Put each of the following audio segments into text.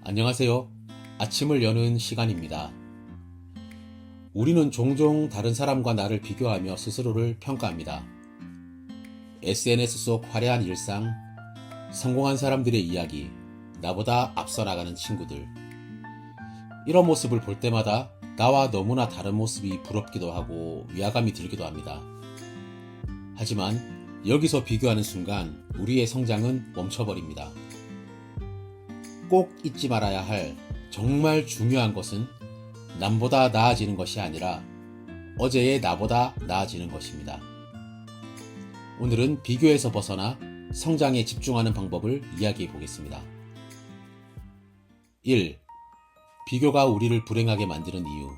안녕하세요. 아침을 여는 시간입니다. 우리는 종종 다른 사람과 나를 비교하며 스스로를 평가합니다. SNS 속 화려한 일상, 성공한 사람들의 이야기, 나보다 앞서 나가는 친구들. 이런 모습을 볼 때마다 나와 너무나 다른 모습이 부럽기도 하고 위화감이 들기도 합니다. 하지만 여기서 비교하는 순간 우리의 성장은 멈춰버립니다. 꼭 잊지 말아야 할 정말 중요한 것은 남보다 나아지는 것이 아니라 어제의 나보다 나아지는 것입니다. 오늘은 비교에서 벗어나 성장에 집중하는 방법을 이야기해 보겠습니다. 1. 비교가 우리를 불행하게 만드는 이유.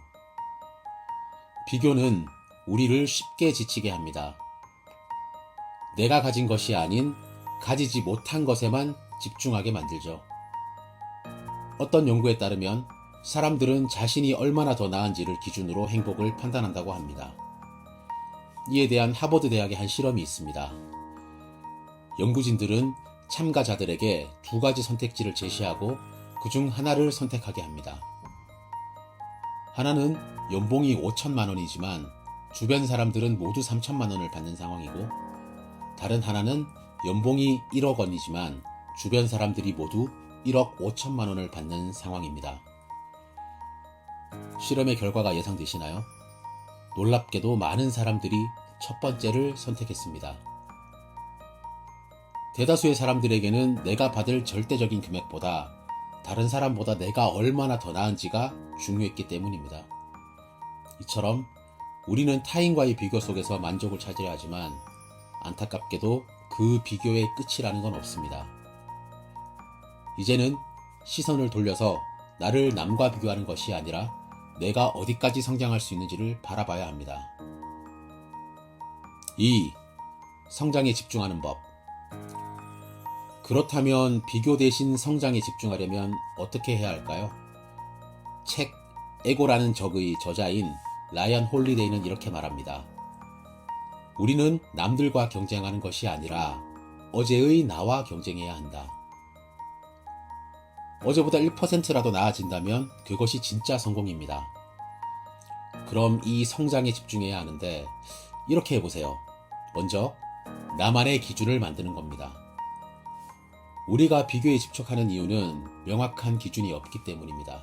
비교는 우리를 쉽게 지치게 합니다. 내가 가진 것이 아닌 가지지 못한 것에만 집중하게 만들죠. 어떤 연구에 따르면 사람들은 자신이 얼마나 더 나은지를 기준으로 행복을 판단한다고 합니다. 이에 대한 하버드 대학의 한 실험이 있습니다. 연구진들은 참가자들에게 두 가지 선택지를 제시하고 그중 하나를 선택하게 합니다. 하나는 연봉이 5천만 원이지만 주변 사람들은 모두 3천만 원을 받는 상황이고, 다른 하나는 연봉이 1억 원이지만 주변 사람들이 모두 1억 5천만 원을 받는 상황입니다. 실험의 결과가 예상되시나요? 놀랍게도 많은 사람들이 첫 번째를 선택했습니다. 대다수의 사람들에게는 내가 받을 절대적인 금액보다 다른 사람보다 내가 얼마나 더 나은지가 중요했기 때문입니다. 이처럼 우리는 타인과의 비교 속에서 만족을 찾으려 하지만 안타깝게도 그 비교의 끝이라는 건 없습니다. 이제는 시선을 돌려서 나를 남과 비교하는 것이 아니라 내가 어디까지 성장할 수 있는지를 바라봐야 합니다. 2. 성장에 집중하는 법. 그렇다면 비교 대신 성장에 집중하려면 어떻게 해야 할까요? 책 에고라는 적의 저자인 라이언 홀리데이는 이렇게 말합니다. 우리는 남들과 경쟁하는 것이 아니라 어제의 나와 경쟁해야 한다. 어제보다 1%라도 나아진다면 그것이 진짜 성공입니다. 그럼 이 성장에 집중해야 하는데 이렇게 해보세요. 먼저 나만의 기준을 만드는 겁니다. 우리가 비교에 집착하는 이유는 명확한 기준이 없기 때문입니다.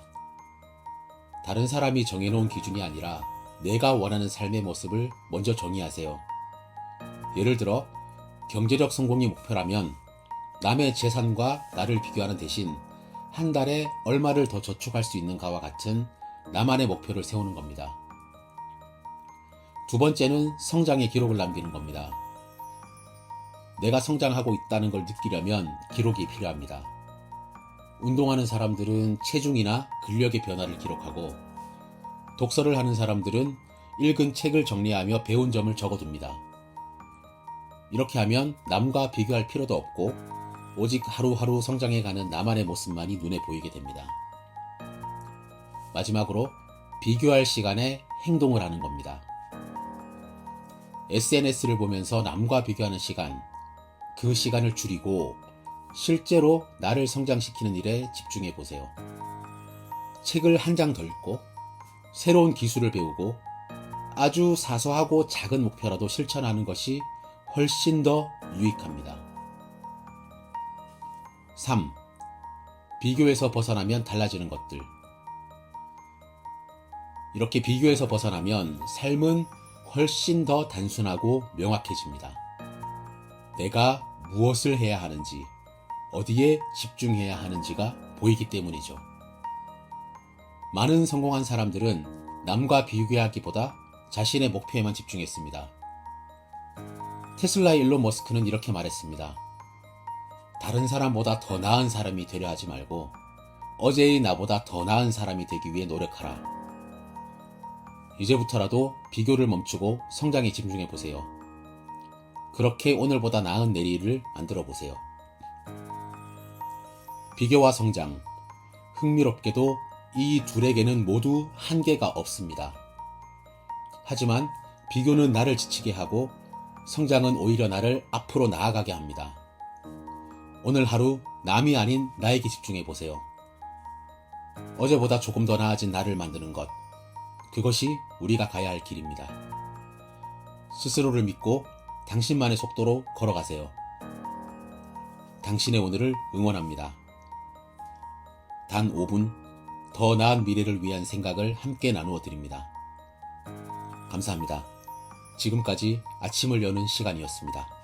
다른 사람이 정해놓은 기준이 아니라 내가 원하는 삶의 모습을 먼저 정의하세요. 예를 들어 경제적 성공이 목표라면 남의 재산과 나를 비교하는 대신 한 달에 얼마를 더 저축할 수 있는가와 같은 나만의 목표를 세우는 겁니다. 두 번째는 성장의 기록을 남기는 겁니다. 내가 성장하고 있다는 걸 느끼려면 기록이 필요합니다. 운동하는 사람들은 체중이나 근력의 변화를 기록하고, 독서를 하는 사람들은 읽은 책을 정리하며 배운 점을 적어둡니다. 이렇게 하면 남과 비교할 필요도 없고 오직 하루하루 성장해가는 나만의 모습만이 눈에 보이게 됩니다. 마지막으로 비교할 시간에 행동을 하는 겁니다. SNS를 보면서 남과 비교하는 시간, 그 시간을 줄이고 실제로 나를 성장시키는 일에 집중해 보세요. 책을 한 장 더 읽고 새로운 기술을 배우고 아주 사소하고 작은 목표라도 실천하는 것이 훨씬 더 유익합니다. 3. 비교에서 벗어나면 달라지는 것들. 이렇게 비교에서 벗어나면 삶은 훨씬 더 단순하고 명확해집니다. 내가 무엇을 해야 하는지, 어디에 집중해야 하는지가 보이기 때문이죠. 많은 성공한 사람들은 남과 비교하기보다 자신의 목표에만 집중했습니다. 테슬라의 일론 머스크는 이렇게 말했습니다. 다른 사람보다 더 나은 사람이 되려 하지 말고 어제의 나보다 더 나은 사람이 되기 위해 노력하라. 이제부터라도 비교를 멈추고 성장에 집중해 보세요. 그렇게 오늘보다 나은 내일을 만들어 보세요. 비교와 성장. 흥미롭게도 이 둘에게는 모두 한계가 없습니다. 하지만 비교는 나를 지치게 하고 성장은 오히려 나를 앞으로 나아가게 합니다. 오늘 하루 남이 아닌 나에게 집중해 보세요. 어제보다 조금 더 나아진 나를 만드는 것. 그것이 우리가 가야 할 길입니다. 스스로를 믿고 당신만의 속도로 걸어가세요. 당신의 오늘을 응원합니다. 단 5분 더 나은 미래를 위한 생각을 함께 나누어 드립니다. 감사합니다. 지금까지 아침을 여는 시간이었습니다.